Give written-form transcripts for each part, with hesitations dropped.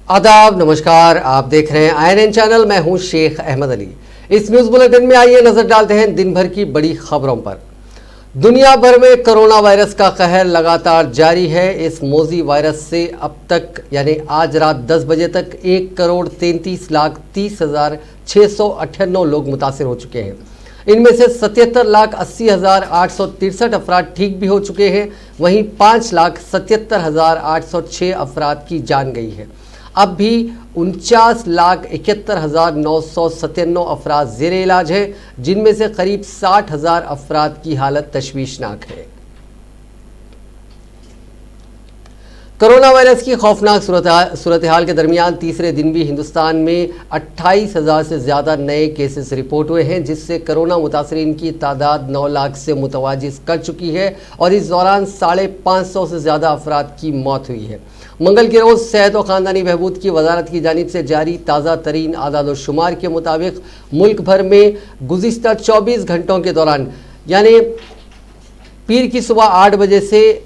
आदाब, नमस्कार। आप देख रहे हैं INN चैनल। मैं हूं शेख अहमद अली। इस न्यूज बुलेटिन में आइए नजर डालते हैं दिन भर की बड़ी खबरों पर। दुनिया भर में कोरोना वायरस का कहर लगातार जारी है। इस मोजी वायरस से अब तक यानी आज रात 10 बजे तक 1,33,30,698 लोग मुतासिर हो चुके हैं। इनमें से 77,80,863 अफराद ठीक भी हो चुके हैं। वहीं 5,77,806 अफराद की जान गई है। अब भी 49,71,997 अफराद ज़ेरे इलाज हैं, जिनमें से करीब 60,000 अफराद की हालत तशवीशनाक है। कोरोना वायरस की खौफनाक सूरत हाल के दरमियान तीसरे दिन भी हिंदुस्तान में 28,000 से ज़्यादा नए केसेस रिपोर्ट हुए हैं, जिससे कोरोना मुतासरीन की तादाद 9 लाख से मुतवाजिज़ कर चुकी है और इस दौरान 550 से ज़्यादा अफराद की मौत हुई है। मंगल के रोज़ सेहत और ख़ानदानी बहबूद की वजारत की जानिब से जारी ताज़ा तरीन आदाद शुमार के मुताबिक मुल्क भर में गुज़िश्ता 24 घंटों के दौरान यानी पीर की सुबह 8 बजे से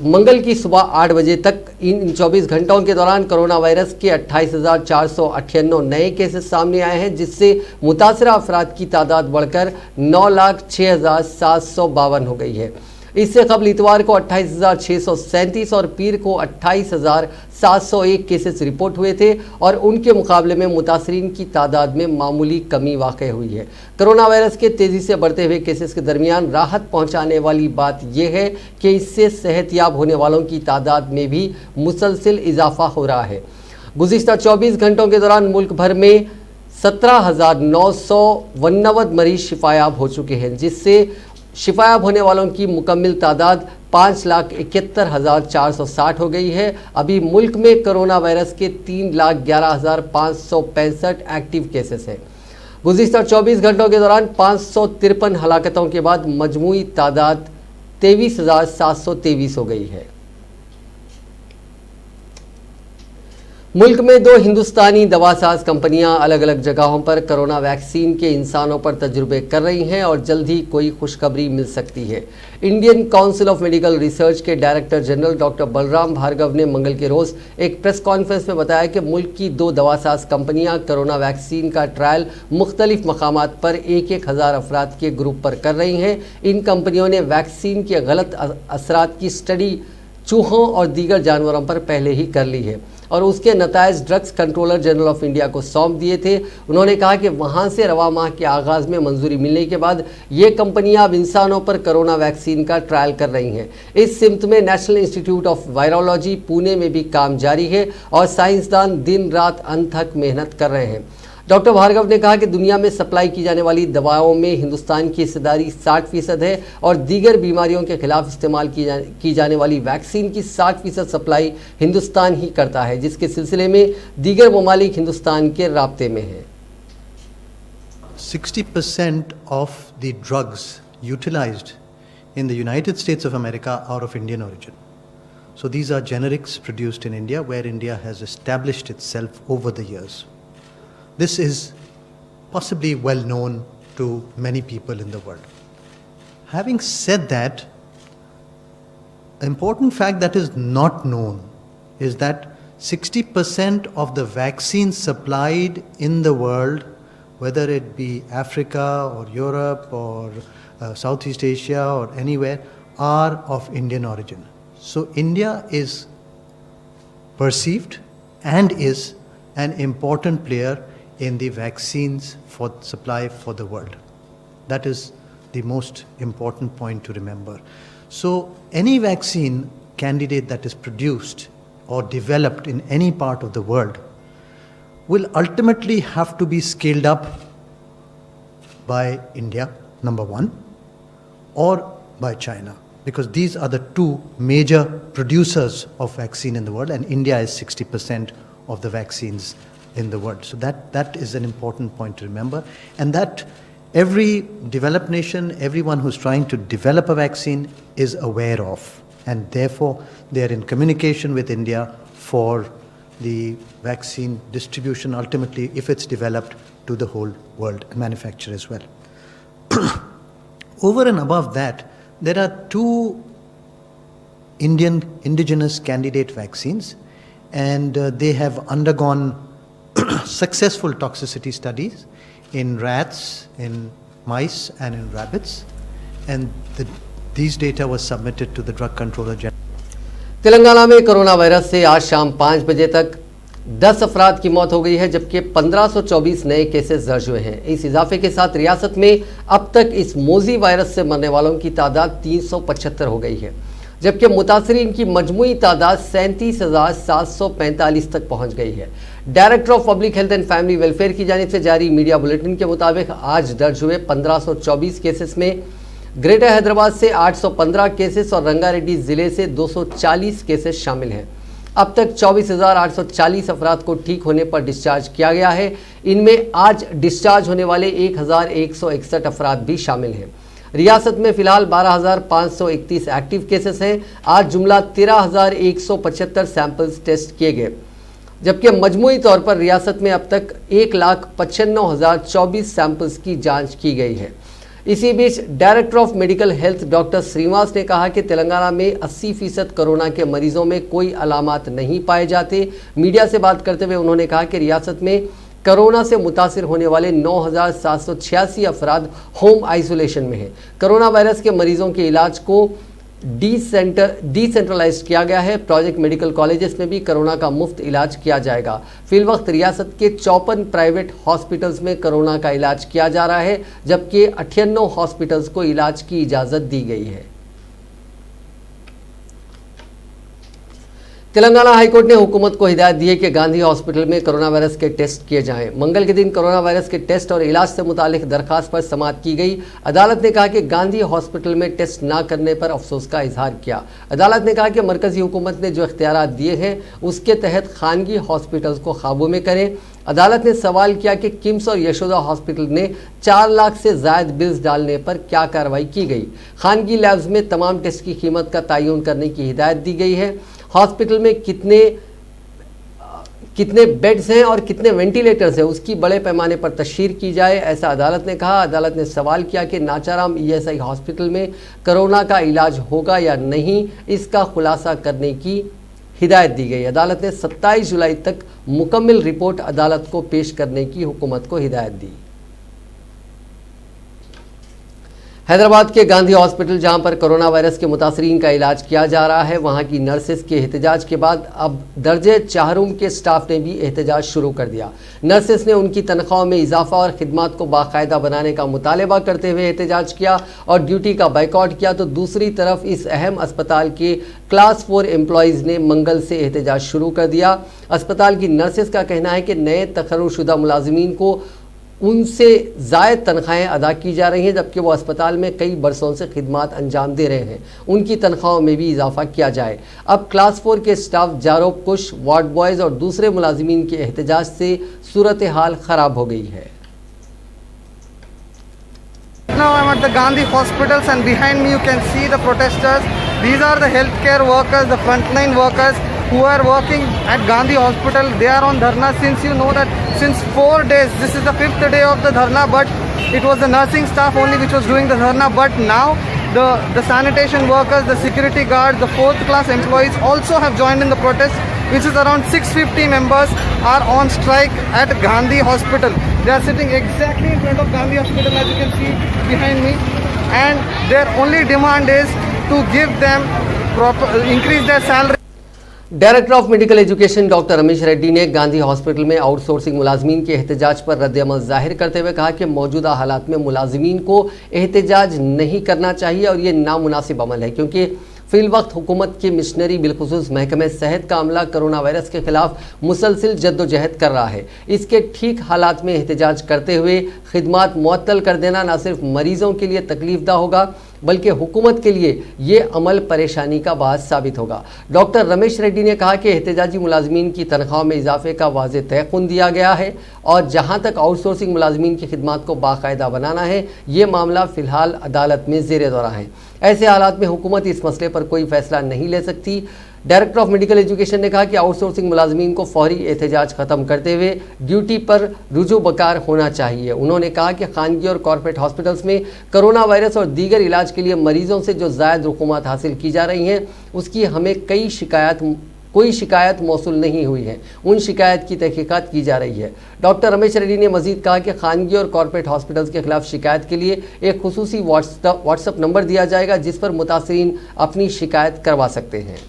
मंगल की सुबह 8 बजे तक इन 24 घंटों के दौरान कोरोना वायरस के 28,498 नए केसेस सामने आए हैं, जिससे मुतासरा अफराद की तादाद बढ़कर 9,06,752 हो गई है। इससे कबल इतवार को 28,637 और पीर को 28,701 केसेस रिपोर्ट हुए थे और उनके मुकाबले में मुतासरीन की तादाद में मामूली कमी वाक़ हुई है। कोरोना वायरस के तेज़ी से बढ़ते हुए केसेस के दरमियान राहत पहुंचाने वाली बात यह है कि इससे सेहतयाब होने वालों की तादाद में भी मुसलसिल इजाफा हो रहा है। गुज़िश्ता 24 घंटों के दौरान मुल्क भर में 17,999 मरीज शिफायाब हो चुके हैं, जिससे शिफायाब होने वालों की मुकम्मिल तादाद 5,71,460 हो गई है। अभी मुल्क में कोरोना वायरस के 3,11,565 एक्टिव केसेस हैं। गुज़िश्ता 24 घंटों के दौरान 553 हलाकतों के बाद मजमूई तादाद 23,723 हो गई है। मुल्क में 2 हिंदुस्तानी दवासाज कंपनियां अलग अलग जगहों पर कोरोना वैक्सीन के इंसानों पर तजुर्बे कर रही हैं और जल्द ही कोई खुशखबरी मिल सकती है। Indian council of medical research के director general doctor Balram Bhargava ने मंगल के रोज़ एक प्रेस कॉन्फ्रेंस में बताया कि मुल्क की 2 दवासाज कंपनियां कोरोना वैक्सीन का ट्रायल मुख्तलिफ मकामात पर 1,000 अफराद के ग्रुप पर कर रही हैं। इन कंपनियों ने वैक्सीन के गलत असरात की स्टडी चूहों और दीगर जानवरों पर पहले ही कर ली है और उसके नतायज drugs controller general of India को सौंप दिए थे। उन्होंने कहा कि वहां से रवा माह के आगाज़ में मंजूरी मिलने के बाद ये कंपनियां अब इंसानों पर कोरोना वैक्सीन का ट्रायल कर रही हैं। इस सिमत में national institute of virology Pune में भी काम जारी है और साइंसदान दिन रात अनथक मेहनत कर रहे हैं। डॉक्टर भार्गव ने कहा कि दुनिया में सप्लाई की जाने वाली दवाओं में हिंदुस्तान की हिस्सेदारी 60% है और दीगर बीमारियों के खिलाफ इस्तेमाल की जाने वाली वैक्सीन की 60% सप्लाई हिंदुस्तान ही करता है, जिसके सिलसिले में दीगर ममालिक हिंदुस्तान के राब्ते में हैं। 60% of the drugs utilized in the United States of America are of Indian origin. So these are generics produced in India, where India has established itself over the years. This is possibly well known to many people in the world. Having said that, an important fact that is not known is that 60% of the vaccines supplied in the world, whether it be Africa or Europe or Southeast Asia or anywhere, are of Indian origin. So India is perceived and is an important player in the vaccines for supply for the world. That is the most important point to remember. So any vaccine candidate that is produced or developed in any part of the world will ultimately have to be scaled up by India, number one, or by China, because these are the 2 major producers of vaccine in the world, and India is 60% of the vaccines in the world. So that is an important point to remember, and that every developed nation, everyone who's trying to develop a vaccine is aware of, and therefore they are in communication with India for the vaccine distribution ultimately, if it's developed, to the whole world and manufacture as well. Over and above that, there are 2 indigenous candidate vaccines, and they have undergone successful toxicity studies in rats, in mice, and in rabbits, and these data was submitted to the Drug Controller General. Telangana में corona virus से आज शाम 5 बजे तक 10 अफराद की मौत हो गई है, जबकि 1524 नए केसेस दर्ज हुए हैं। इस इजाफे के साथ रियासत में अब तक इस मोजी वायरस से मरने वालों की तादाद 375 हो गई है, जबकि मुतासरीन की मजमूई तादाद 37,745 तक पहुंच गई है। Director of public health and family welfare की जानिब से जारी मीडिया बुलेटिन के मुताबिक आज दर्ज हुए 1524 केसेस में ग्रेटर हैदराबाद से 815 केसेस और रंगारेड्डी जिले से 240 केसेस शामिल हैं। अब तक 24,840 अफराद को ठीक होने पर डिस्चार्ज किया गया है। इनमें आज डिस्चार्ज होने वाले 1,161 अफराद भी शामिल हैं। रियासत में फिलहाल 12,531 एक्टिव केसेस हैं। आज जुमला 13,175 सैंपल्स टेस्ट किए गए, जबकि मजमूई तौर पर रियासत में अब तक 1,95,024 सैंपल्स की जांच की गई है। इसी बीच director of medical health doctor Srinivas ने कहा कि तेलंगाना में 80% कोरोना के मरीजों में कोई अलामात नहीं पाए जाते। मीडिया से बात करते हुए उन्होंने कहा कि रियासत में कोरोना से मुतासिर होने वाले 9,786 अफराद होम आइसोलेशन में हैं। कोरोना वायरस के मरीजों के इलाज को डिसेंट्रलाइज किया गया है। प्रोजेक्ट मेडिकल कॉलेजेस में भी कोरोना का मुफ्त इलाज किया जाएगा। फिलवक्त रियासत के 54 प्राइवेट हॉस्पिटल्स में कोरोना का इलाज किया जा रहा है, जबकि 98 हॉस्पिटल्स को इलाज की इजाज़त दी गई है। तेलंगाना हाईकोर्ट ने हुकूमत को हिदायत दी है कि गांधी हॉस्पिटल में कोरोना वायरस के टेस्ट किए जाएं। मंगल के दिन कोरोना वायरस के टेस्ट और इलाज से मुतालिक दरखास्त पर समाअत की गई। अदालत ने कहा कि गांधी हॉस्पिटल में टेस्ट ना करने पर अफसोस का इजहार किया। अदालत ने कहा कि मरकजी हुकूमत ने जो इख्तियारात दिए हैं उसके तहत खानगी हॉस्पिटल्स को काबू में करें। अदालत ने सवाल किया कि किम्स और यशोदा हॉस्पिटल ने 4 लाख से जायद बिल्स डालने पर क्या कार्रवाई की गई। खानगी लैब्स में तमाम टेस्ट की कीमत का तयन करने की हिदायत दी गई है। हॉस्पिटल में कितने बेड्स हैं और कितने वेंटिलेटर्स हैं उसकी बड़े पैमाने पर तशहीर की जाए, ऐसा अदालत ने कहा। अदालत ने सवाल किया कि नाचाराम ESI हॉस्पिटल में कोरोना का इलाज होगा या नहीं, इसका खुलासा करने की हिदायत दी गई। अदालत ने 27 जुलाई तक मुकम्मल रिपोर्ट अदालत को पेश करने की हुकूमत को हिदायत दी। हैदराबाद के गांधी हॉस्पिटल, जहां पर कोरोना वायरस के मुतासरीन का इलाज किया जा रहा है, वहां की नर्सेस के एहतजाज के बाद अब दर्जे चाहरूम के स्टाफ ने भी एहतजाज शुरू कर दिया। नर्सेस ने उनकी तनख्वाहों में इजाफा और खिदमात को बाकायदा बनाने का मुतालबा करते हुए एहतजाज किया और ड्यूटी का बाइकआउट किया। तो दूसरी तरफ इस अहम अस्पताल के क्लास 4 एम्प्लॉयज़ ने मंगल से एहतजाज शुरू कर दिया। अस्पताल की नर्सेस का कहना है कि नए तकर्रुरशुदा मुलाजिमीन को उनसे ज़ायद तनख्वाहें अदा की जा रही हैं, जबकि वो अस्पताल में कई बरसों से खिदमात अंजाम दे रहे हैं। उनकी तनख्वाहों में भी इजाफा किया जाए। अब क्लास 4 के स्टाफ जारोब कुश, वार्ड बॉयज़ और दूसरे मुलाजिमीन के एहतजाज से सूरत हाल ख़राब हो गई है। Now I'm at the Gandhi hospitals and behind me you can see the protesters. These are the healthcare workers, the frontline workers who are working at Gandhi hospital. They are on dharna since you know that since 4 days. This is the 5th day of the dharna, but it was the nursing staff only which was doing the dharna. But now the sanitation workers, the security guards, the 4th class employees also have joined in the protest, which is around 650 members are on strike at Gandhi hospital. They are sitting exactly in front of Gandhi hospital, as you can see behind me, and their only demand is to give them increase their salary. Director of medical education doctor Ramesh Reddy ने Gandhi hospital में outsourcing मुलाजमीन के एहतजाज पर रद्द-ए-अमल जाहिर करते हुए कहा कि मौजूदा हालात में मुलाजमीन को एहतजाज नहीं करना चाहिए और ये नामुनासिब अमल है, क्योंकि फिल वक्त हुकूमत की मिशनरी बिलखुसूस महकमे सेहत का अमला कोरोना वायरस के खिलाफ मुसलसिल जद्दोजहद कर रहा है। इसके ठीक हालात में एहतजाज करते हुए खिदमात मुअत्तल कर देना न सिर्फ मरीजों के लिए तकलीफदा होगा बल्कि हुकूमत के लिए ये अमल परेशानी का बायस साबित होगा। डॉक्टर रमेश रेड्डी ने कहा कि एहतजाजी मुलाजमीन की तनख्वाह में इजाफे का वाज़ेह तयक़ुन दिया गया है और जहाँ तक आउटसोर्सिंग मुलाजमीन की खिदमात को बाकायदा बनाना है, ये मामला फ़िलहाल अदालत में ज़ेर दौरा है। ऐसे हालात में हुकूमत इस मसले पर कोई फैसला नहीं ले सकती। डायरेक्टर ऑफ मेडिकल एजुकेशन ने कहा कि आउटसोर्सिंग मुलाजमीन को फौरी एहतजाज ख़त्म करते हुए ड्यूटी पर रुजू बकार होना चाहिए। उन्होंने कहा कि खानगी और कॉर्पोरेट हॉस्पिटल्स में कोरोना वायरस और दीगर इलाज के लिए मरीजों से जो ज़ायद रकूमात हासिल की जा रही हैं उसकी हमें कई शिकायत कोई शिकायत मौसूल नहीं हुई है। उन शिकायत की तहकीकात की जा रही है। डॉक्टर रमेश रेड्डी ने मजीद कहा कि खानगी और कॉर्पोरेट हॉस्पिटल्स के खिलाफ शिकायत के लिए एक खुसूसी व्हाट्सएप नंबर दिया जाएगा जिस पर मुतासिरीन अपनी शिकायत करवा सकते हैं।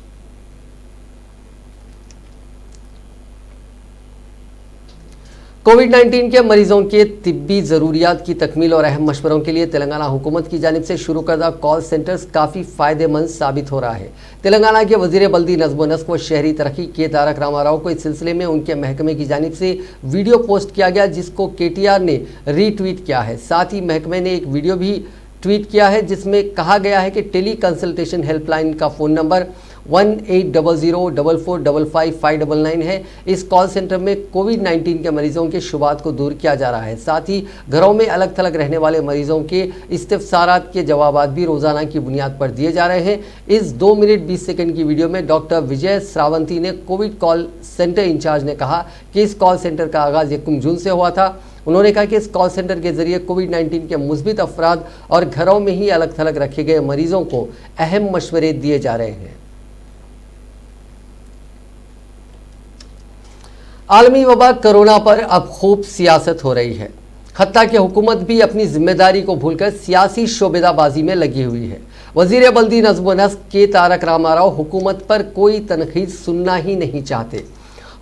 कोविड-19 के मरीजों के तिब्बी ज़रूरियात की तकमील और अहम मशवरों के लिए तेलंगाना हुकूमत की जानिब से शुरू करदा कॉल सेंटर्स काफ़ी फ़ायदेमंद साबित हो रहा है। तेलंगाना के वज़ीर बल्दी नज़्म नस्क व शहरी तरक्की के तारक रामाराव को इस सिलसिले में उनके महकमे की जानिब से वीडियो पोस्ट किया गया जिसको KTR ने रीट्वीट किया है। साथ ही महकमे ने एक वीडियो भी ट्वीट किया है जिसमें कहा गया है कि टेली कंसल्टेशन हेल्पलाइन का फ़ोन नंबर 1800445599 है। इस कॉल सेंटर में कोविड-19 के मरीजों के शुबात को दूर किया जा रहा है। साथ ही घरों में अलग थलग रहने वाले मरीजों के इस्तिफसारात के जवाबात भी रोज़ाना की बुनियाद पर दिए जा रहे हैं। इस 2 मिनट 20 सेकंड की वीडियो में डॉक्टर विजय श्रावंती ने कोविड कॉल सेंटर इंचार्ज ने कहा कि इस कॉल सेंटर का आगाज़ 1 जून से हुआ था। उन्होंने कहा कि इस कॉल सेंटर के जरिए कोविड-19 के मुस्बित अफराद और घरों में ही अलग थलग रखे गए मरीजों को अहम मशवरे दिए जा रहे हैं। आलमी वबा कोरोना पर अब खूब सियासत हो रही है। हत्ता कि हुकूमत भी अपनी जिम्मेदारी को भूलकर सियासी शोबेदाबाजी में लगी हुई है। वज़ीर बल्दी नज़्म नस्क के तारक रामाराव हुकूमत पर कोई तनकीद सुनना ही नहीं चाहते।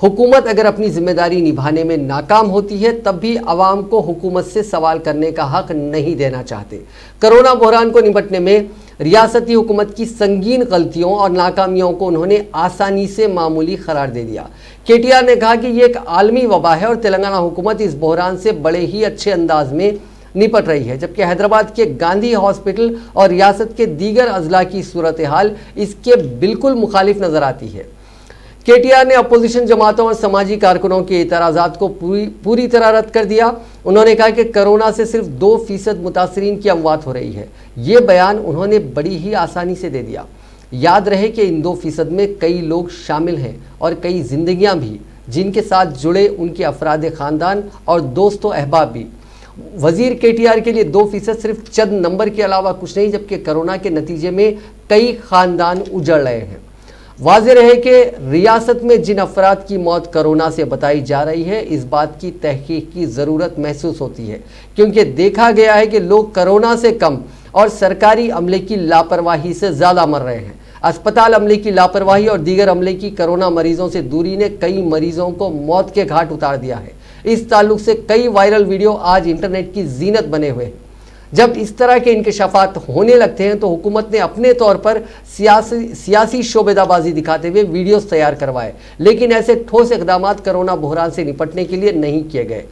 हुकूमत अगर अपनी जिम्मेदारी निभाने में नाकाम होती है तब भी आवाम को हुकूमत से सवाल करने का हक नहीं देना चाहते। कोरोना बहरान को निपटने में रियासती हुकूमत की संगीन गलतियों और नाकामियों को उन्होंने आसानी से मामूली करार दे दिया। KTR ने कहा कि ये एक आलमी वबा है और तेलंगाना हुकूमत इस बहरान से बड़े ही अच्छे अंदाज में निपट रही है, जबकि हैदराबाद के गांधी हॉस्पिटल और रियासत के दीगर अजला की सूरत हाल इसके बिल्कुल मुखालिफ नजर आती है। KTR ने अपोजिशन जमातों और समाजी कारकुनों के एतराज़ात को पूरी तरह रद्द कर दिया। उन्होंने कहा कि कोरोना से सिर्फ 2% मुतासरीन की अमवात हो रही है। ये बयान उन्होंने बड़ी ही आसानी से दे दिया। याद रहे कि इन 2% में कई लोग शामिल हैं और कई जिंदगियां भी, जिनके साथ जुड़े उनके अफराद ख़ानदान और दोस्तों अहबाब भी। वज़ीर KTR के लिए 2% सिर्फ चंद नंबर के अलावा कुछ नहीं, जबकि कोरोना के नतीजे में कई ख़ानदान उजड़ रहे हैं। वाज़ेह रहे कि रियासत में जिन अफराद की मौत कोरोना से बताई जा रही है, इस बात की तहकीक की ज़रूरत महसूस होती है, क्योंकि देखा गया है कि लोग कोरोना से कम और सरकारी अमले की लापरवाही से ज़्यादा मर रहे हैं। अस्पताल अमले की लापरवाही और दीगर अमले की कोरोना मरीजों से दूरी ने कई मरीजों को मौत के घाट उतार दिया है। इस ताल्लुक से कई वायरल वीडियो आज इंटरनेट की जीनत बने हुए हैं। जब इस तरह के इंकशाफात होने लगते हैं तो हुकूमत ने अपने तौर पर सियासी शोबेदाबाजी दिखाते हुए वीडियोस तैयार करवाए, लेकिन ऐसे ठोस इकदाम कोरोना बहरान से निपटने के लिए नहीं किए गए।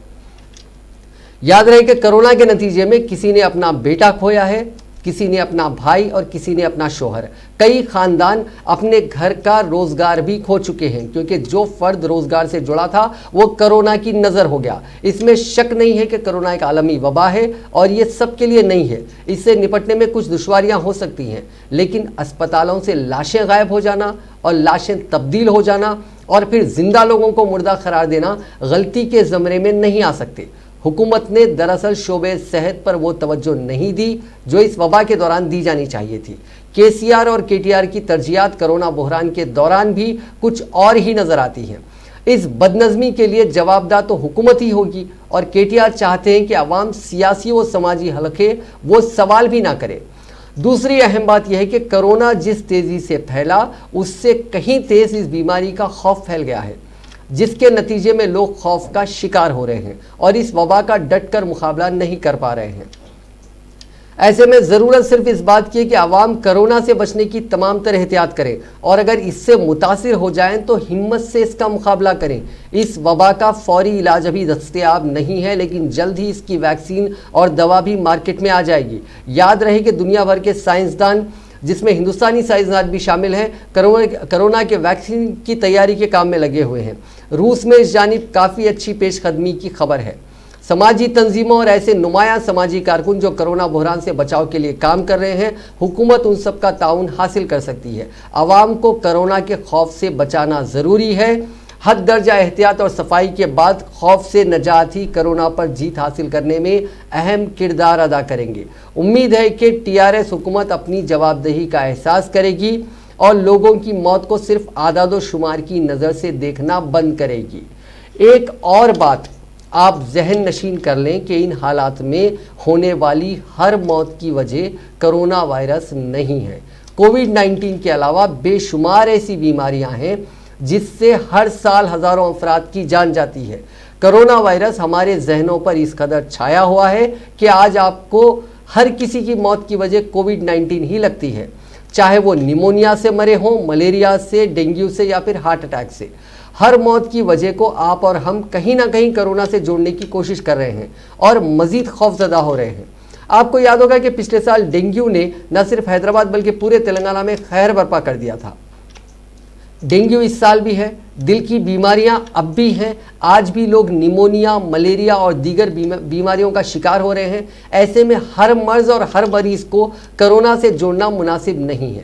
याद रहे कि कोरोना के नतीजे में किसी ने अपना बेटा खोया है, किसी ने अपना भाई और किसी ने अपना शोहर। कई खानदान अपने घर का रोजगार भी खो चुके हैं, क्योंकि जो फर्द रोजगार से जुड़ा था वो कोरोना की नज़र हो गया। इसमें शक नहीं है कि कोरोना एक आलमी वबा है और ये सबके लिए नहीं है। इससे निपटने में कुछ दुश्वारियां हो सकती हैं, लेकिन अस्पतालों से लाशें गायब हो जाना और लाशें तब्दील हो जाना और फिर जिंदा लोगों को मुर्दा करार देना गलती के ज़मरे में नहीं आ सकते। हुकूमत ने दरअसल शोबे सेहत पर वो तवज्जो नहीं दी जो इस वबा के दौरान दी जानी चाहिए थी। KCR और KTR की तरजीहात कोरोना बहरान के दौरान भी कुछ और ही नज़र आती हैं। इस बदनज़मी के लिए जवाबदार तो हुकूमत ही होगी और KTR चाहते हैं कि अवाम सियासी व समाजी हलके वो सवाल भी ना करे। दूसरी अहम बात यह है कि कोरोना जिस तेज़ी से फैला उससे कहीं तेज़ इस बीमारी का खौफ फैल गया है, जिसके नतीजे में लोग खौफ का शिकार हो रहे हैं और इस वबा का डट कर मुकाबला नहीं कर पा रहे हैं। ऐसे में ज़रूरत सिर्फ इस बात की है कि आवाम कोरोना से बचने की तमाम तरह एहतियात करें और अगर इससे मुतासिर हो जाएं तो हिम्मत से इसका मुकाबला करें। इस वबा का फौरी इलाज अभी दस्तयाब नहीं है, लेकिन जल्द ही इसकी वैक्सीन और दवा भी मार्केट में आ जाएगी। याद रहे कि दुनिया भर के साइंसदान, जिसमें हिंदुस्तानी साइंसदान भी शामिल हैं, कोरोना के वैक्सीन की तैयारी के काम में लगे हुए हैं। रूस में इस जानिब काफ़ी अच्छी पेशकदमी की खबर है। समाजी तंजीमों और ऐसे नुमायां समाजी कारकुन जो कोरोना बहरान से बचाव के लिए काम कर रहे हैं, हुकूमत उन सब का ताउन हासिल कर सकती है। आवाम को कोरोना के खौफ से बचाना ज़रूरी है। हद दर्जा एहतियात और सफाई के बाद खौफ से नजात ही कोरोना पर जीत हासिल करने में अहम किरदार अदा करेंगे। उम्मीद है कि TRS हुकूमत अपनी जवाबदेही का एहसास करेगी। और लोगों की मौत को सिर्फ आदादोशुमार की नज़र से देखना बंद करेगी। एक और बात आप जहन नशीन कर लें कि इन हालात में होने वाली हर मौत की वजह कोरोना वायरस नहीं है। कोविड-19 के अलावा बेशुमार ऐसी बीमारियां हैं जिससे हर साल हजारों अफराद की जान जाती है। कोरोना वायरस हमारे जहनों पर इस कदर छाया हुआ है कि आज आपको हर किसी की मौत की वजह कोविड-19 ही लगती है, चाहे वो निमोनिया से मरे हों, मलेरिया से, डेंगू से या फिर हार्ट अटैक से। हर मौत की वजह को आप और हम कहीं ना कहीं कोरोना से जोड़ने की कोशिश कर रहे हैं और मजीद खौफजदा हो रहे हैं। आपको याद होगा कि पिछले साल डेंगू ने न सिर्फ हैदराबाद बल्कि पूरे तेलंगाना में खैर बर्पा कर दिया था। डेंगू इस साल भी है, दिल की बीमारियां अब भी हैं, आज भी लोग निमोनिया, मलेरिया और दीगर बीमारियों का शिकार हो रहे हैं। ऐसे में हर मर्ज और हर मरीज को कोरोना से जोड़ना मुनासिब नहीं है।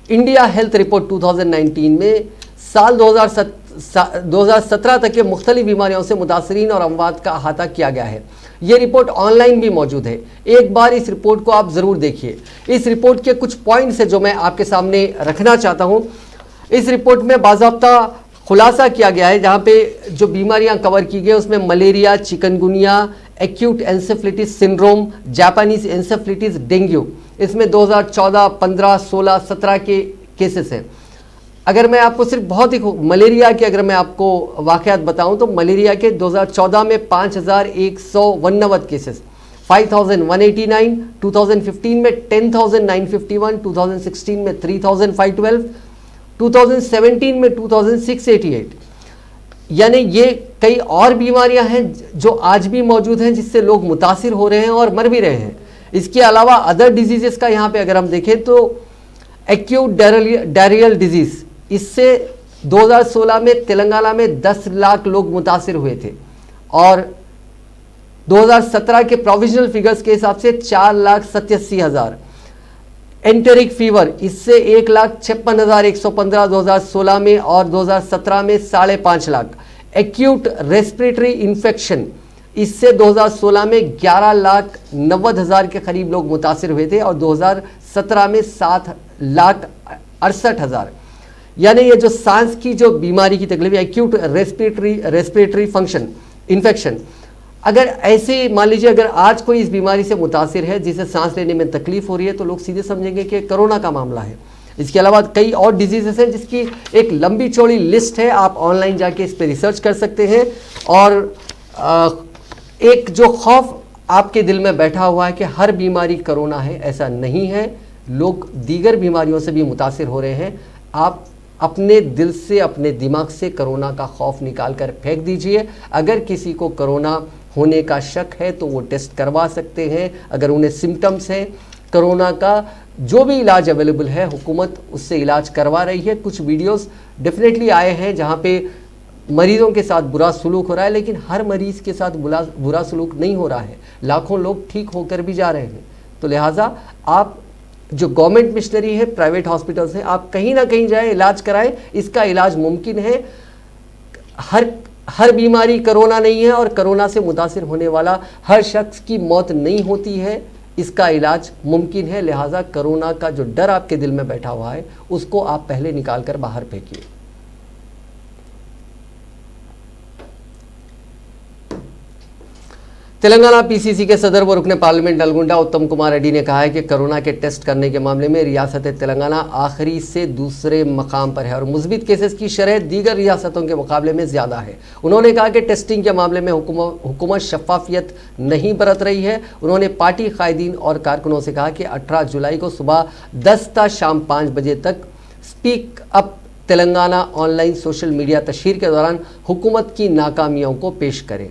इंडिया हेल्थ रिपोर्ट 2019 में साल 2017 तक के मुख्तलिफ बीमारियों से मुतासरीन और अमवात का अहाता किया गया है। ये रिपोर्ट ऑनलाइन भी मौजूद है, एक बार इस रिपोर्ट को आप ज़रूर देखिए। इस रिपोर्ट के कुछ पॉइंट्स हैं जो मैं आपके सामने रखना चाहता हूँ। इस रिपोर्ट में बाज़ाब्ता खुलासा किया गया है, जहाँ पे जो बीमारियाँ कवर की गई उसमें malaria, chikungunya, acute encephalitis syndrome, Japanese encephalitis, dengue, इसमें 2014, 15, 16, 17 के केसेस हैं। अगर मैं आपको सिर्फ बहुत ही मलेरिया के अगर मैं आपको वाक़यात बताऊं तो मलेरिया के 2014 में 5189 केसेस, 5189, 2015 में 10951, 2016 में 3512, 2017 में 2688। यानी ये कई और बीमारियां हैं जो आज भी मौजूद हैं जिससे लोग मुतासिर हो रहे हैं और मर भी रहे हैं। इसके अलावा अदर डिजीजेस का यहाँ पे अगर हम देखें तो एक्यूट डायरियल डिजीज़, इससे 2016 में तेलंगाना में 10 लाख लोग मुतासिर हुए थे और 2017 के प्रोविजनल फिगर्स के हिसाब से 4,87,000। एंटेरिक फीवर, इससे 1,56,115 2016 में और 2017 में 5.5 लाख। एक्यूट रेस्पिरेटरी इन्फेक्शन, इससे 2016 में 11,90,000 के करीब लोग मुतासिर हुए थे और 2017 में 7,68,000। यानी ये जो सांस की जो बीमारी की तकलीफ, एक्यूट रेस्पिरेटरी फंक्शन इन्फेक्शन, अगर ऐसे मान लीजिए अगर आज कोई इस बीमारी से मुतासिर है जिसे सांस लेने में तकलीफ हो रही है तो लोग सीधे समझेंगे कि कोरोना का मामला है। इसके अलावा कई और डिजीजेस हैं जिसकी एक लंबी चौड़ी लिस्ट है, आप ऑनलाइन जाके इस पर रिसर्च कर सकते हैं। और एक जो खौफ आपके दिल में बैठा हुआ है कि हर बीमारी कोरोना है, ऐसा नहीं है। लोग दीगर बीमारियों से भी मुतासिर हो रहे हैं। आप अपने दिल से, अपने दिमाग से कोरोना का खौफ निकाल कर फेंक दीजिए। अगर किसी को कोरोना होने का शक है तो वो टेस्ट करवा सकते हैं। अगर उन्हें सिम्टम्स हैं कोरोना का, जो भी इलाज अवेलेबल है हुकूमत उससे इलाज करवा रही है। कुछ वीडियोस डेफिनेटली आए हैं जहाँ पे मरीजों के साथ बुरा सलूक हो रहा है, लेकिन हर मरीज़ के साथ बुरा सलूक नहीं हो रहा है। लाखों लोग ठीक होकर भी जा रहे हैं। तो लिहाजा आप जो गवर्नमेंट मिशनरी है, प्राइवेट हॉस्पिटल्स हैं, आप कहीं ना कहीं जाएं, इलाज कराएं। इसका इलाज मुमकिन है। हर बीमारी कोरोना नहीं है और कोरोना से मुतासिर होने वाला हर शख्स की मौत नहीं होती है। इसका इलाज मुमकिन है। लिहाजा कोरोना का जो डर आपके दिल में बैठा हुआ है उसको आप पहले निकाल कर बाहर फेंकिए। तेलंगाना पीसीसी के सदर व रुकने पार्लियामेंट नलगुंडा उत्तम कुमार रेड्डी ने कहा है कि कोरोना के टेस्ट करने के मामले में रियासत तेलंगाना आखिरी से दूसरे मकाम पर है और मुस्बित केसेस की शरह दीगर रियासतों के मुकाबले में ज़्यादा है। उन्होंने कहा कि टेस्टिंग के मामले में हुकूमत शफाफियत नहीं बरत रही है। उन्होंने पार्टी कायदीन और कारकुनों से कहा कि 18 जुलाई को सुबह 10 ता शाम 5 बजे तक speak up Telangana online social media तशहीर के दौरान हुकूमत की नाकामियों को पेश करें।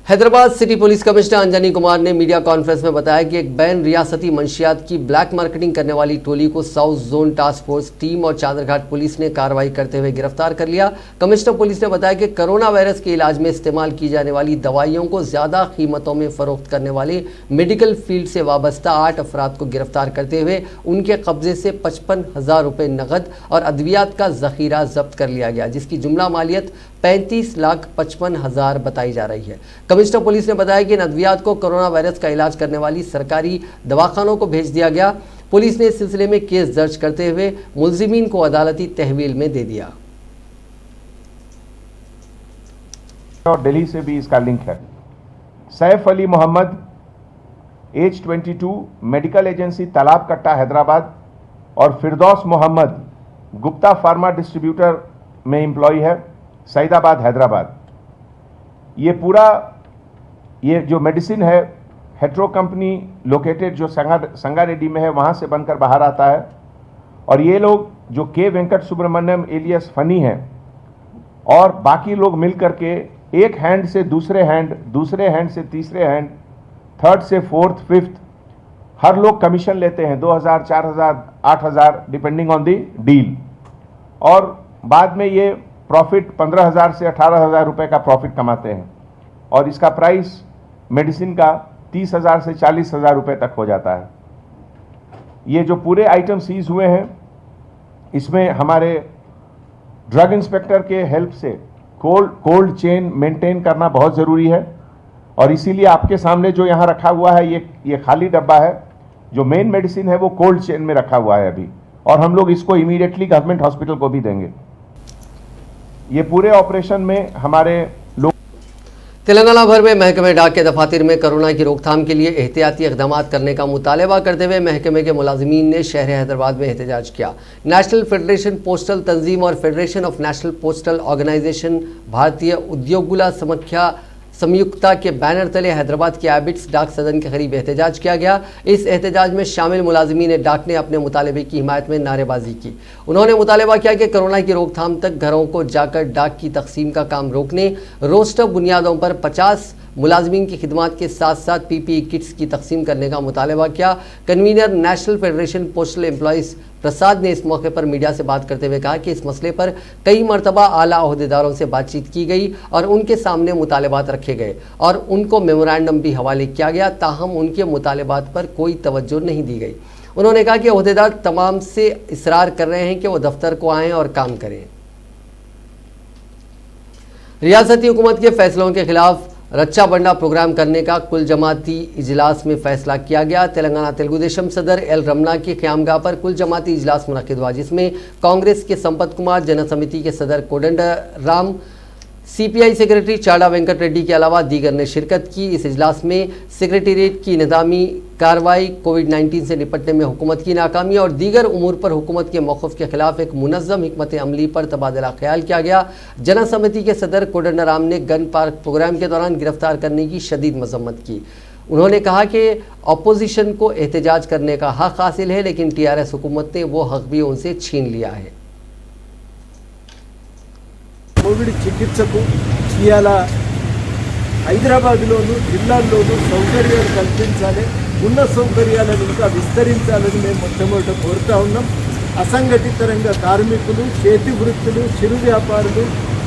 Hyderabad city police commissioner Anjani Kumar ने मीडिया कॉन्फ्रेंस में बताया कि एक बैन रियासती मंशियात की ब्लैक मार्केटिंग करने वाली टोली को south zone task force team और चादरघाट पुलिस ने कार्रवाई करते हुए गिरफ्तार कर लिया। कमिश्नर पुलिस ने बताया कि कोरोना वायरस के इलाज में इस्तेमाल की जाने वाली दवाइयों को ज़्यादा कीमतों में फ़रोख्त करने वाले मेडिकल फील्ड से वाबस्ता 8 अफराद को गिरफ्तार करते हुए उनके कब्जे से 55,000 रुपये नकद और अद्वियात का ज़ख़ीरा जब्त कर लिया गया, जिसकी जुमला मालियत 35,55,000 बताई जा रही है। कमिश्नर पुलिस ने बताया कि इन अद्वियात को कोरोना वायरस का इलाज करने वाली सरकारी दवाखानों को भेज दिया गया। पुलिस ने इस सिलसिले में केस दर्ज करते हुए मुलजिमीन को अदालती तहवील में दे दिया। और दिल्ली से भी इसका लिंक है। Saif Ali Mohammed age 22, medical agency Talab Katta Hyderabad, और फिरदौस मोहम्मद गुप्ता फार्मा डिस्ट्रीब्यूटर में एम्प्लॉय है, सईदाबाद हैदराबाद। ये जो मेडिसिन है हेट्रो कंपनी लोकेटेड जो संगारेड्डी में है वहाँ से बनकर बाहर आता है। और ये लोग जो के वेंकट सुब्रमण्यम एलियस फनी हैं और बाकी लोग मिलकर के एक हैंड से दूसरे हैंड से तीसरे हैंड, थर्ड से फोर्थ, फिफ्थ, हर लोग कमीशन लेते हैं 2000, 4000, 8000 डिपेंडिंग ऑन दी डील। और बाद में ये प्रॉफिट 15000 से 18000 रुपए का प्रॉफिट कमाते हैं। और इसका प्राइस मेडिसिन का 30000 से 40000 रुपए तक हो जाता है। ये जो पूरे आइटम सीज हुए हैं इसमें हमारे ड्रग इंस्पेक्टर के हेल्प से कोल्ड चेन मेंटेन करना बहुत ज़रूरी है। और इसीलिए आपके सामने जो यहाँ रखा हुआ है ये खाली डब्बा है। जो मेन मेडिसिन है वो कोल्ड चेन में रखा हुआ है अभी, और हम लोग इसको इमीडिएटली गवर्नमेंट हॉस्पिटल को भी देंगे। ये पूरे ऑपरेशन में हमारे लोग तेलंगाना भर में महकमे डाक के दफातर में कोरोना की रोकथाम के लिए एहतियाती इकदाम करने का मुतालबा करते हुए महकमे के मुलाजिमीन ने शहर हैदराबाद में एहतजाज किया। नेशनल फेडरेशन पोस्टल तंजीम और federation of national postal organisation Bharatiya Udyogula समख्या संयुक्ता के बैनर तले हैदराबाद के एबिट्स डाक सदन के करीब एहतजाज किया गया। इस एहतजाज में शामिल मुलाजिमीन डाक ने अपने मुतालबे की हिमायत में नारेबाजी की। उन्होंने मुतालबा किया कि कोरोना की रोकथाम तक घरों को जाकर डाक की तकसीम का काम रोकने, रोस्टर बुनियादों पर 50 मुलाजिमीन की खिदमात के साथ साथ पीपीई किट्स की तकसीम करने का मुतालबा किया। Convener national federation postal employees Prasad ने इस मौके पर मीडिया से बात करते हुए कहा कि इस मसले पर कई मरतबा आला ओहदेदारों से बातचीत की गई और उनके सामने मुतालबात रखे गए और उनको मेमोरेंडम भी हवाले किया गया, ताहम उनके मुतालबात पर कोई तवज्जो नहीं दी गई। उन्होंने कहा कि ओहदेदार तमाम से इसरार कर रहे हैं कि वो दफ्तर को आएँ और काम करें। रियासती हुकूमत के फैसलों के खिलाफ रच्चा बंडा प्रोग्राम करने का कुल जमाती इजलास में फैसला किया गया। तेलंगाना तेलुगु देशम सदर एल रमना की क़यामगाह पर कुल जमाती इजलास मुनक़िद हुआ, जिसमें कांग्रेस के संपत कुमार, जन समिति के सदर कोदंडराम, सीपीआई सेक्रेटरी चाड़ा वेंकट रेड्डी के अलावा दीगर ने शिरकत की। इस इजलास में सेक्रेटेरिएट की निज़ामी कार्रवाई, कोविड-19 से निपटने में हुकूमत की नाकामी और दीगर उमूर पर हुकूमत के मौक़िफ़ के खिलाफ एक मुनज़्ज़म हिकमत अमली पर तबादला ख्याल किया गया। जन समिति के सदर कोदंडराम ने गन पार्क प्रोग्राम के दौरान गिरफ्तार करने की शदीद मज़म्मत की। उन्होंने कहा कि अपोजिशन को एहतजाज करने का हक़ हासिल है, लेकिन टीआरएस हुकूमत ने वो हक़ भी उनसे छीन लिया है। కోవిడ్ చికిత్సకు ఇవాళ హైదరాబాద్లోను జిల్లాల్లోనూ సౌకర్యాలు కల్పించాలి, ఉన్న సౌకర్యాలను ఇంకా విస్తరించాలని మేము మొట్టమొదట కోరుతా ఉన్నాం. అసంఘటిత రంగ కార్మికులు, చేతి వృత్తులు, చిరు వ్యాపారులు,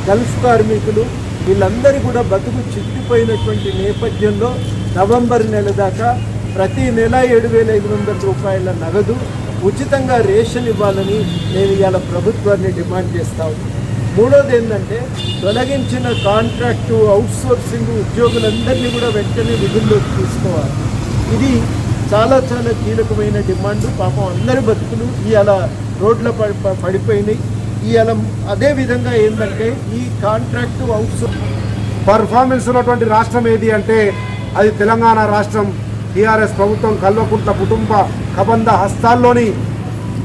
గల్ఫ్ కార్మికులు వీళ్ళందరూ కూడా బతుకు చిక్కిపోయినటువంటి నేపథ్యంలో నవంబర్ నెల దాకా ప్రతి నెల 7500 రూపాయల నగదు ఉచితంగా రేషన్ ఇవ్వాలని నేను ఇవాళ ప్రభుత్వాన్ని డిమాండ్ చేస్తా ఉన్నాను. మూడోది ఏంటంటే తొలగించిన కాంట్రాక్టు, అవుట్సోర్సింగ్ ఉద్యోగులందరినీ కూడా వెంటనే విధుల్లోకి తీసుకోవాలి. ఇది చాలా చాలా కీలకమైన డిమాండ్. పాపం అందరి బతుకులు ఇవాళ రోడ్ల పడిపోయినాయి. ఇవాళ అదేవిధంగా ఏంటంటే ఈ కాంట్రాక్టు, అవుట్సోర్స్ పర్ఫార్మెన్స్ ఉన్నటువంటి రాష్ట్రం ఏది అంటే అది తెలంగాణ రాష్ట్రం. టీఆర్ఎస్ ప్రభుత్వం కల్వకుంట్ల కుటుంబ కబంధ హస్తాల్లోని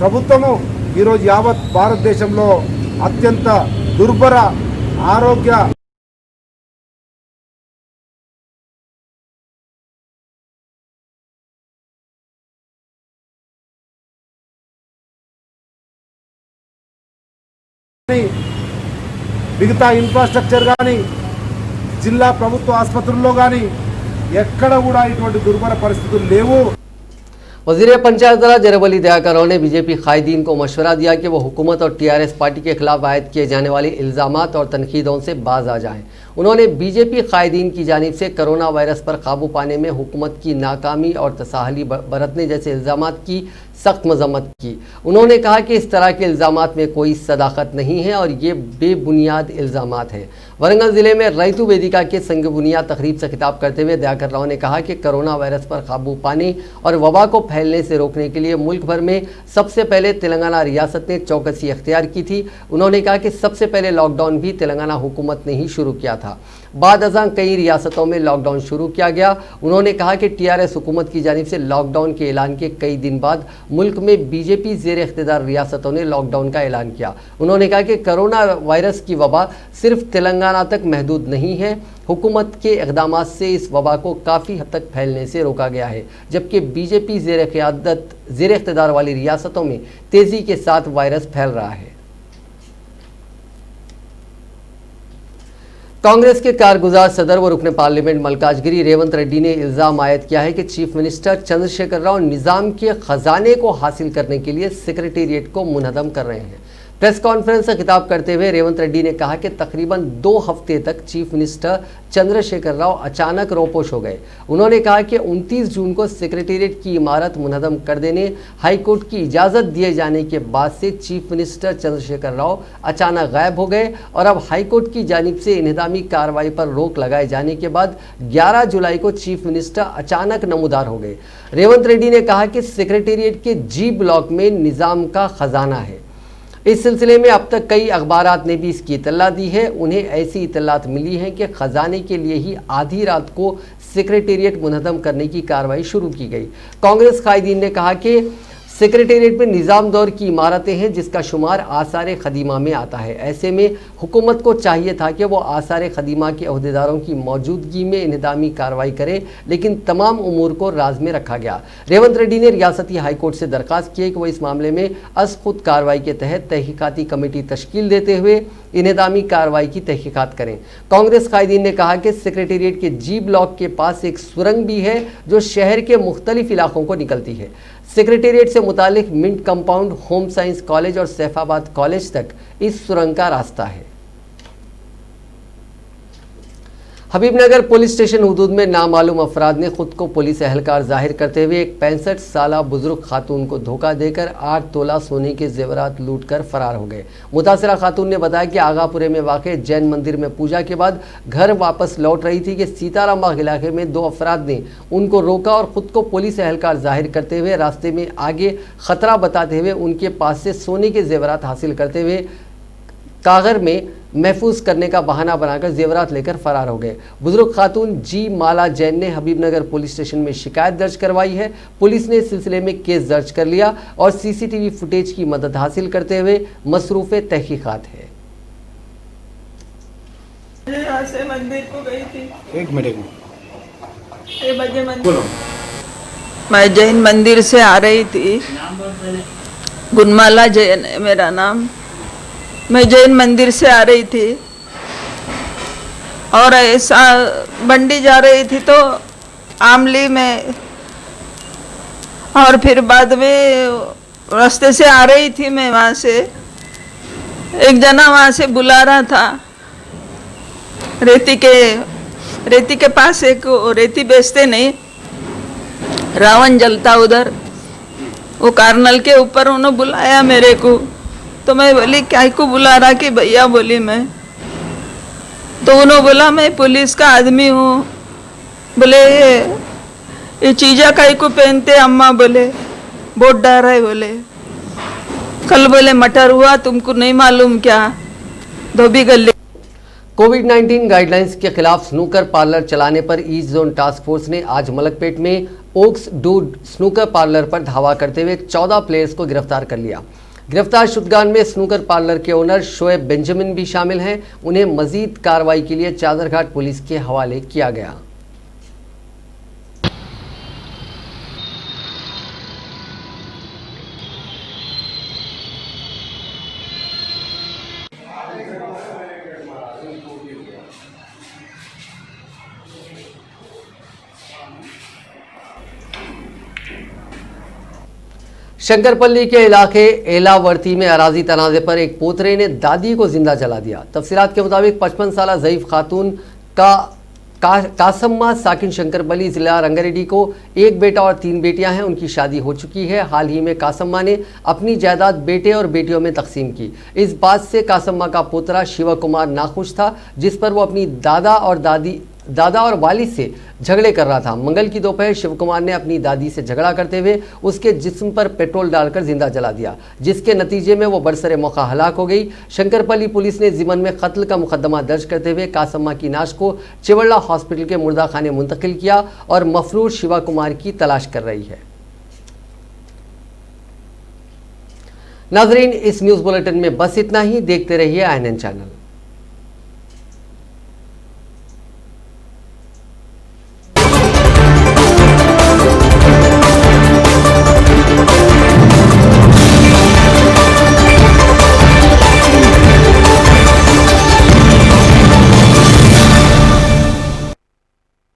ప్రభుత్వము ఈరోజు యావత్ భారతదేశంలో అత్యంత దుర్భర ఆరోగ్య మిగతా ఇన్ఫ్రాస్ట్రక్చర్ కానీ జిల్లా ప్రభుత్వ ఆసుపత్రుల్లో కానీ ఎక్కడ కూడా ఇటువంటి దుర్భర పరిస్థితులు లేవు. वज़ीर पंचायत राज जरब अली दयाकर राव ने बीजेपी कायदीन को मशवरा दिया कि वो हुकूमत और टीआरएस पार्टी के खिलाफ आयद किए जाने वाले इल्ज़ामात और तनकीदों से बाज आ जाएं। उन्होंने बीजेपी कायदीन की जानिब से कोरोना वायरस पर काबू पाने में हुकूमत की नाकामी और तसाहली बरतने जैसे इल्ज़ामात की सख्त मजम्मत की। उन्होंने कहा कि इस तरह के इल्ज़ामात में कोई सदाकत नहीं है और ये बेबुनियाद इल्ज़ामात हैं। वरंगल ज़िले में रैतु वेदिका के संग बुनियाद तकरीब से खिताब करते हुए दयाकर राव ने कहा कि कोरोना वायरस पर काबू पाने और वबा को फैलने से रोकने के लिए मुल्क भर में सबसे पहले तेलंगाना रियासत ने चौकसी अख्तियार की थी। उन्होंने कहा कि सबसे पहले लॉकडाउन भी तेलंगाना हुकूमत ने ही शुरू किया था, बाद अज़ां कई रियासतों में लॉकडाउन शुरू किया गया। उन्होंने कहा कि TRS हुकूमत की जानिब से लॉकडाउन के ऐलान के कई दिन बाद मुल्क में बीजेपी ज़ेर इख्तिदार रियासतों ने लॉकडाउन का ऐलान किया। उन्होंने कहा कि कोरोना वायरस की वबा सिर्फ तेलंगाना तक महदूद नहीं है, हुकूमत के इक़दामात से इस वबा को काफ़ी हद तक फैलने से रोका गया है, जबकि बीजेपी ज़ेर इख्तिदार वाली रियासतों में तेज़ी के साथ वायरस फैल रहा है। कांग्रेस के कारगुजार सदर व रुकन पार्लियामेंट मल्काजगिरी रेवंत रेड्डी ने इल्ज़ाम आयद किया है कि चीफ मिनिस्टर चंद्रशेखर राव निज़ाम के ख़जाने को हासिल करने के लिए सेक्रेटेरिएट को मुनहदम कर रहे हैं। प्रेस कॉन्फ्रेंस से खिताब करते हुए रेवंत रेड्डी ने कहा कि तकरीबन 2 हफ्ते तक चीफ मिनिस्टर चंद्रशेखर राव अचानक रोपोश हो गए। उन्होंने कहा कि 29 जून को सेक्रेटेरिएट की इमारत मुनहदम कर देने हाईकोर्ट की इजाज़त दिए जाने के बाद से चीफ मिनिस्टर चंद्रशेखर राव अचानक गायब हो गए और अब हाईकोर्ट की जानिब से इन्हिदामी कार्रवाई पर रोक लगाए जाने के बाद 11 जुलाई को चीफ मिनिस्टर अचानक नमूदार हो गए। रेवंत रेड्डी ने कहा कि सेक्रेटेरिएट के G ब्लॉक में निज़ाम का खजाना है। इस सिलसिले में अब तक कई अखबारात ने भी इसकी इत्तला दी है। उन्हें ऐसी इत्तलात मिली हैं कि खजाने के लिए ही आधी रात को सेक्रेटेरिएट मुनहदम करने की कार्रवाई शुरू की गई। कांग्रेस कायदीन ने कहा कि सेक्रेटेरिएट में निज़ाम दौर की इमारतें हैं जिसका शुमार आसार खदीमा में आता है। ऐसे में हुकूमत को चाहिए था कि वो आसार खदीमा के अहदेदारों की मौजूदगी में इन्हिदामी कार्रवाई करे, लेकिन तमाम उमूर को राज में रखा गया। रेवंत रेड्डी ने रियासती हाईकोर्ट से दरख्वास्त की है कि वो इस मामले में अज खुद कार्रवाई के तहत तहकीकाती कमेटी तश्कील देते हुए इन्हिदामी कार्रवाई की तहकीकात करें। कांग्रेस कायदीन ने कहा कि सेक्रेटेरिएट के G ब्लॉक के पास एक सुरंग भी है जो शहर के मुख्तलिफ इलाकों को निकलती है। सेक्रेटेरिएट से मुतालिक mint compound, home science college और सैफाबाद कॉलेज तक इस सुरंग का रास्ता है। हबीबनगर पुलिस स्टेशन हुदूद में नामालूम अफराद ने खुद को पुलिस एहलकार जाहिर करते हुए एक 65 साला बुजुर्ग खातून को धोखा देकर 8 तोला सोने के जेवरात लूट कर फरार हो गए। मुतासिरा खातून ने बताया कि आगापुरे में वाक़ जैन मंदिर में पूजा के बाद घर वापस लौट रही थी कि सीताराम बाग इलाके में 2 अफराद ने उनको रोका और ख़ुद को पुलिस एहलकार जाहिर करते हुए रास्ते में आगे ख़तरा बताते हुए उनके पास से सोने के जेवरात हासिल करते हुए कागर में महफूज करने का बहाना बनाकर जेवरात लेकर फरार हो गए। बुजुर्ग खातून G माला जैन ने हबीबनगर पुलिस स्टेशन में शिकायत दर्ज करवाई है। पुलिस ने इस सिलसिले में केस दर्ज कर लिया और CCTV फुटेज की मदद हासिल करते हुए मसरूफ़ तहकीकात है। यहाँ से मंदिर को गई थी। एक मिनट मैं जैन मंदिर से आ रही थी। गुनमाला जैन है मेरा नाम। मैं जैन मंदिर से आ रही थी और ऐसा बंडी जा रही थी तो आमली में, और फिर बाद में रास्ते से आ रही थी मैं, वहाँ से एक जना वहाँ से बुला रहा था। रेती के पास एक रेती बेचते नहीं, रावण जलता उधर, वो कार्नल के ऊपर उन्होंने बुलाया मेरे को। तो मैं बोली क्या को बुला रहा कि भैया बोली मैं, तो उन्होंने बोला मैं पुलिस का आदमी हूँ। बोले ये चीज़ा काई को पहनते अम्मा, बोले बहुत डर है। बोले कल बोले मटर हुआ तुमको नहीं मालूम क्या, धोबी गली। कोविड-19 गाइडलाइंस के खिलाफ स्नूकर पार्लर चलाने पर ईस्ट जोन टास्क फोर्स ने आज मलकपेट में ओक्स डूड स्नूकर पार्लर पर धावा करते हुए 14 प्लेयर्स को गिरफ्तार कर लिया। गिरफ्तार शुदगान में स्नूकर पार्लर के ओनर शोएब बेंजामिन भी शामिल हैं। उन्हें मजीद कार्रवाई के लिए चादरघाट पुलिस के हवाले किया गया। शंकरपल्ली के इलाके एलावर्ती में अराजी तनाजे पर एक पोतरे ने दादी को जिंदा जला दिया। तफसीलात के मुताबिक 55 साला ज़ईफ खातून कासम्मा साकिन शंकरपल्ली जिला रंगारेड्डी को एक बेटा और 3 बेटियां हैं। उनकी शादी हो चुकी है। हाल ही में कासम्मा ने अपनी जायदाद बेटे और बेटियों में तकसीम की। इस बात से कासम्मा का पोतरा शिवा कुमार नाखुश था, जिस पर वो अपनी दादा और वालिद से झगड़े कर रहा था। मंगल की दोपहर शिव कुमार ने अपनी दादी से झगड़ा करते हुए उसके जिस्म पर पेट्रोल डालकर जिंदा जला दिया, जिसके नतीजे में वो बरसरे मौका हलाक हो गई। शंकरपल्ली पुलिस ने जिमन में कत्ल का मुकदमा दर्ज करते हुए कासम्मा की नाश को चिवड़ा हॉस्पिटल के मुर्दा खाने मुंतकिल किया और मफरूर शिवा कुमार की तलाश कर रही है। नाजरीन, इस न्यूज़ बुलेटिन में बस इतना ही। देखते रहिए INN चैनल।